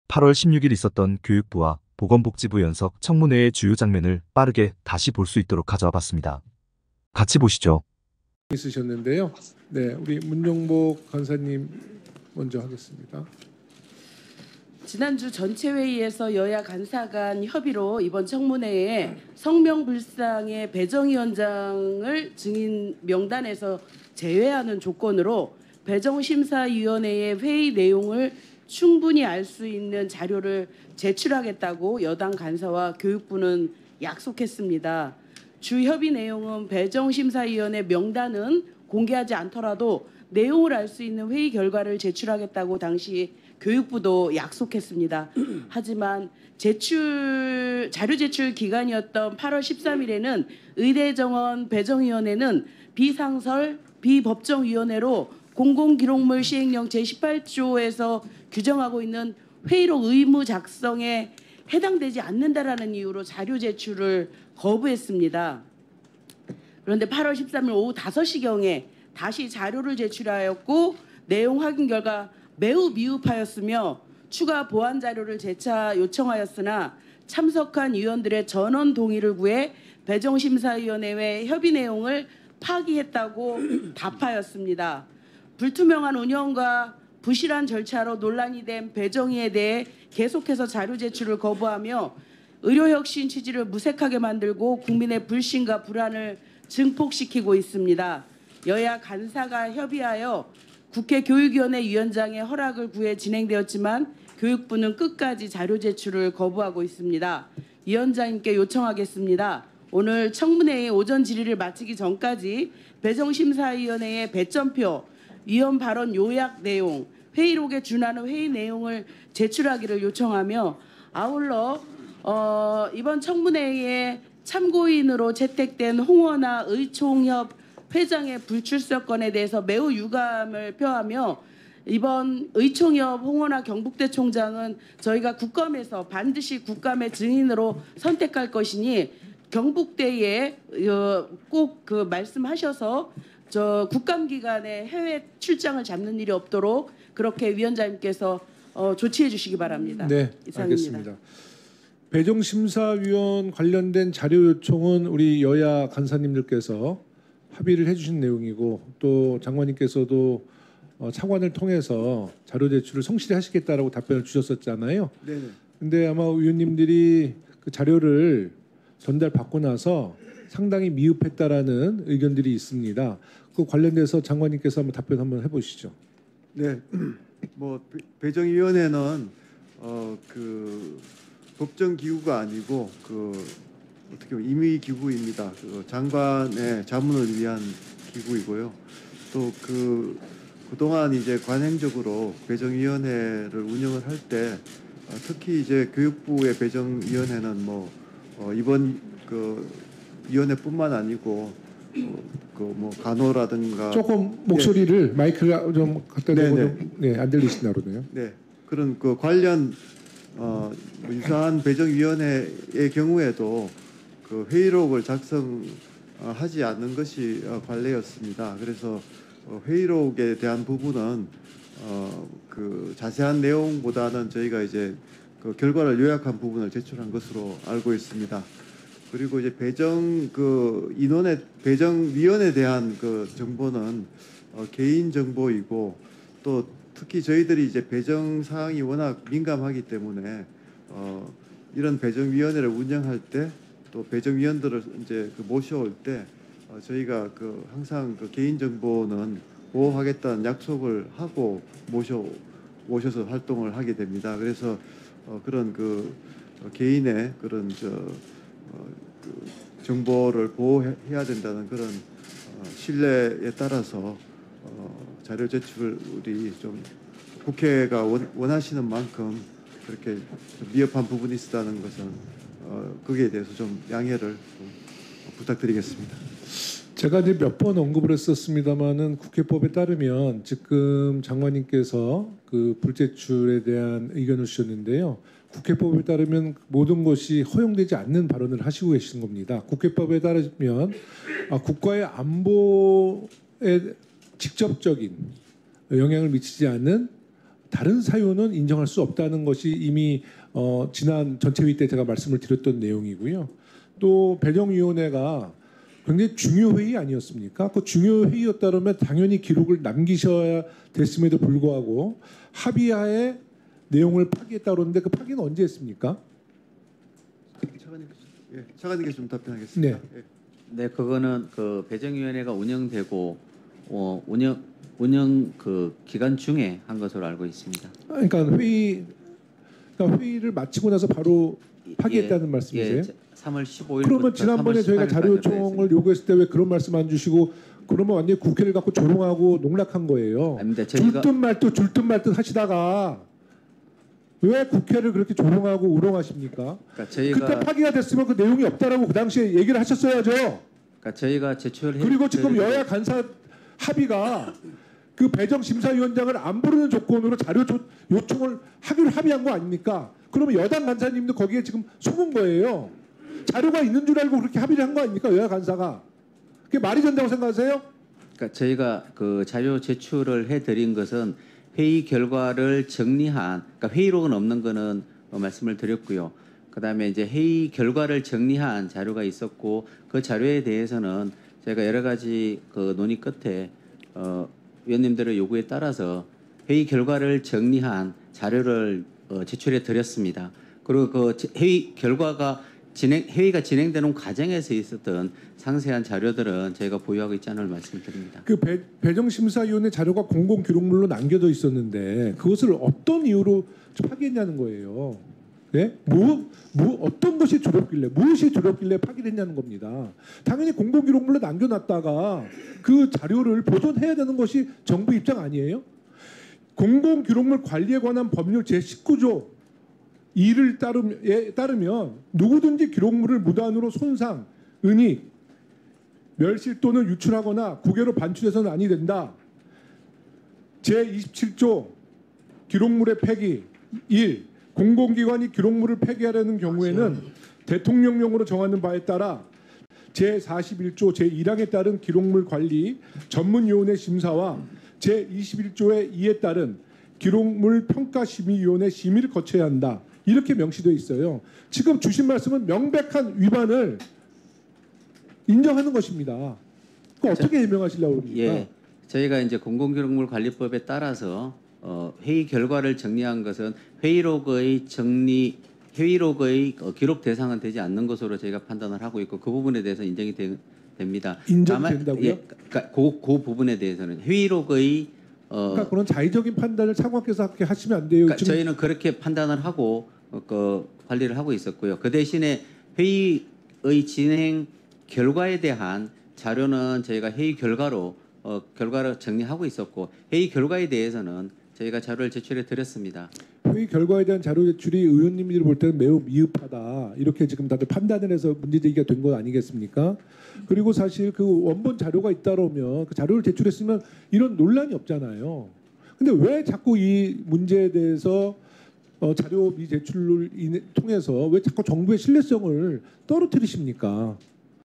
8월 16일 있었던 교육부와 보건복지부 연석 청문회의 주요 장면을 빠르게 다시 볼 수 있도록 가져와 봤습니다. 같이 보시죠. 있으셨는데요. 네, 우리 문용복 간사님 먼저 하겠습니다. 지난주 전체 회의에서 여야 간사 간 협의로 이번 청문회에 성명불상의 배정위원장을 증인 명단에서 제외하는 조건으로 배정심사위원회의 회의 내용을 충분히 알 수 있는 자료를 제출하겠다고 여당 간사와 교육부는 약속했습니다. 주 협의 내용은 배정심사위원회 명단은 공개하지 않더라도 내용을 알 수 있는 회의 결과를 제출하겠다고 당시 교육부도 약속했습니다. 하지만 자료 제출 기간이었던 8월 13일에는 의대정원 배정위원회는 비상설 비법정위원회로 공공기록물 시행령 제18조에서 규정하고 있는 회의록 의무 작성에 해당되지 않는다라는 이유로 자료 제출을 거부했습니다. 그런데 8월 13일 오후 5시경에 다시 자료를 제출하였고 내용 확인 결과 매우 미흡하였으며 추가 보완 자료를 재차 요청하였으나 참석한 위원들의 전원 동의를 구해 배정심사위원회의 협의 내용을 파기했다고 답하였습니다. 불투명한 운영과 부실한 절차로 논란이 된 배정위에 대해 계속해서 자료 제출을 거부하며 의료혁신 취지를 무색하게 만들고 국민의 불신과 불안을 증폭시키고 있습니다. 여야 간사가 협의하여 국회 교육위원회 위원장의 허락을 구해 진행되었지만 교육부는 끝까지 자료 제출을 거부하고 있습니다. 위원장님께 요청하겠습니다. 오늘 청문회의 오전 질의를 마치기 전까지 배정심사위원회의 배점표, 위원 발언 요약 내용, 회의록에 준하는 회의 내용을 제출하기를 요청하며 아울러 이번 청문회에 참고인으로 채택된 홍원아 의총협 회장의 불출석 건에 대해서 매우 유감을 표하며 이번 의총협 홍원아 경북대 총장은 저희가 국감에서 반드시 국감의 증인으로 선택할 것이니 경북대에 꼭 그 말씀하셔서 저 국감 기간에 해외 출장을 잡는 일이 없도록 그렇게 위원장님께서 조치해 주시기 바랍니다. 네, 이상입니다. 알겠습니다. 배정심사위원 관련된 자료 요청은 우리 여야 간사님들께서 합의를 해주신 내용이고 또 장관님께서도 차관을 통해서 자료 제출을 성실히 하시겠다라고 답변을 주셨었잖아요. 네. 근데 아마 의원님들이 그 자료를 전달받고 나서 상당히 미흡했다라는 의견들이 있습니다. 그 관련돼서 장관님께서 한번 답변 한번 해보시죠. 네. 뭐 배정위원회는 그 법정 기구가 아니고 그 어떻게 보면 임의 기구입니다. 그 장관의 자문을 위한 기구이고요. 또 그동안 이제 관행적으로 배정위원회를 운영을 할 때 특히 이제 교육부의 배정위원회는 뭐 이번 그 위원회뿐만 아니고 그 뭐 간호라든가 조금 목소리를 마이크가 좀 갖다 대고 좀 안 들리신다 그러네요. 네, 그런 그 관련 유사한 배정위원회의 경우에도 그 회의록을 작성하지 않는 것이 관례였습니다. 그래서 회의록에 대한 부분은 그 자세한 내용보다는 저희가 이제 그 결과를 요약한 부분을 제출한 것으로 알고 있습니다. 그리고 이제 배정위원에 대한 그 정보는 개인 정보이고 또 특히 저희들이 이제 배정 사항이 워낙 민감하기 때문에 이런 배정위원회를 운영할 때 또 배정위원들을 이제 모셔올 때 저희가 항상 개인 정보는 보호하겠다는 약속을 하고 모셔서 활동을 하게 됩니다. 그래서 그런 개인의 그런 정보를 보호해야 된다는 그런 신뢰에 따라서 자료 제출이 좀 국회가 원하시는 만큼 그렇게 미흡한 부분이 있었다는 것은 거기에 대해서 좀 양해를 좀 부탁드리겠습니다. 제가 이제 몇 번 언급을 했었습니다마는 국회법에 따르면 지금 장관님께서 그 불제출에 대한 의견을 주셨는데요. 국회법에 따르면 모든 것이 허용되지 않는 발언을 하시고 계신 겁니다. 국회법에 따르면 국가의 안보에 직접적인 영향을 미치지 않는 다른 사유는 인정할 수 없다는 것이 이미 지난 전체회의 때 제가 말씀을 드렸던 내용이고요. 또 배정위원회가 굉장히 중요 회의 아니었습니까? 그 중요 회의였다면 당연히 기록을 남기셔야 됐음에도 불구하고 합의하에 내용을 파기했다 그러는데 그 파기는 언제 했습니까? 차관님께서 좀 답변하겠습니다. 네. 예. 네, 그거는 그 배정위원회가 운영되고 운영 그 기간 중에 한 것으로 알고 있습니다. 그러니까 회의를 마치고 나서 바로 파기했다는 말씀이세요? 예, 3월 15일. 그러면 지난번에 저희가 자료 요청을 요구했을 때 왜 그런 말씀 안 주시고 그러면 완전히 국회를 갖고 조롱하고 농락한 거예요. 아닙니다. 저희가 줄듯 말듯 하시다가 왜 국회를 그렇게 조롱하고 우롱하십니까? 그러니까 저희가 그때 파기가 됐으면 그 내용이 없다라고 그 당시에 얘기를 하셨어야죠. 그러니까 저희가 제출해 그리고 지금 여야 간사 합의가 그 배정심사위원장을 안 부르는 조건으로 자료 요청을 하기로 합의한 거 아닙니까? 그러면 여당 간사님도 거기에 지금 속은 거예요. 자료가 있는 줄 알고 그렇게 합의를 한 거 아닙니까? 여야 간사가. 그게 말이 된다고 생각하세요? 그러니까 저희가 그 자료 제출을 해드린 것은 회의 결과를 정리한, 그러니까 회의록은 없는 거는 말씀을 드렸고요. 그다음에 이제 회의 결과를 정리한 자료가 있었고 그 자료에 대해서는 저희가 여러 가지 그 논의 끝에 위원님들의 요구에 따라서 회의 결과를 정리한 자료를 제출해 드렸습니다. 그리고 그 회의 결과가 회의가 진행되는 과정에서 있었던 상세한 자료들은 저희가 보유하고 있지 않을 말씀드립니다. 그 배정심사위원회 자료가 공공기록물로 남겨져 있었는데 그것을 어떤 이유로 파기했냐는 거예요. 네? 어떤 것이 두렵길래 무엇이 두렵길래 파기를 했냐는 겁니다. 당연히 공공기록물로 남겨놨다가 그 자료를 보존해야 되는 것이 정부 입장 아니에요? 공공기록물 관리에 관한 법률 제19조 2를 따르면 누구든지 기록물을 무단으로 손상, 은닉, 멸실 또는 유출하거나 국외로 반출해서는 아니 된다. 제27조 기록물의 폐기 1. 공공기관이 기록물을 폐기하려는 경우에는 대통령령으로 정하는 바에 따라 제41조 제1항에 따른 기록물 관리 전문위원회 심사와 제21조의 2에 따른 기록물 평가심의위원회 심의를 거쳐야 한다. 이렇게 명시되어 있어요. 지금 주신 말씀은 명백한 위반을 인정하는 것입니다. 그 어떻게 해명하시려고 합니까? 예, 저희가 이제 공공기록물관리법에 따라서 회의 결과를 정리한 것은 회의록의 기록 대상은 되지 않는 것으로 저희가 판단을 하고 있고 그 부분에 대해서 인정이 됩니다. 인정된다고요? 예, 그러니까 그 부분에 대해서는 회의록의 그러니까 그런 자의적인 판단을 차관께서 그렇게 하시면 안 돼요. 그러니까 저희는 그렇게 판단을 하고 관리를 하고 있었고요. 그 대신에 회의의 진행 결과에 대한 자료는 저희가 회의 결과로 정리하고 있었고 회의 결과에 대해서는 저희가 자료를 제출해 드렸습니다. 회의 결과에 대한 자료 제출이 의원님들이 볼 때는 매우 미흡하다. 이렇게 지금 다들 판단을 해서 문제 제기가 된 것 아니겠습니까? 그리고 사실 그 원본 자료가 있다면 그 자료를 제출했으면 이런 논란이 없잖아요. 근데 왜 자꾸 이 문제에 대해서 자료 미제출을 통해서 왜 자꾸 정부의 신뢰성을 떨어뜨리십니까?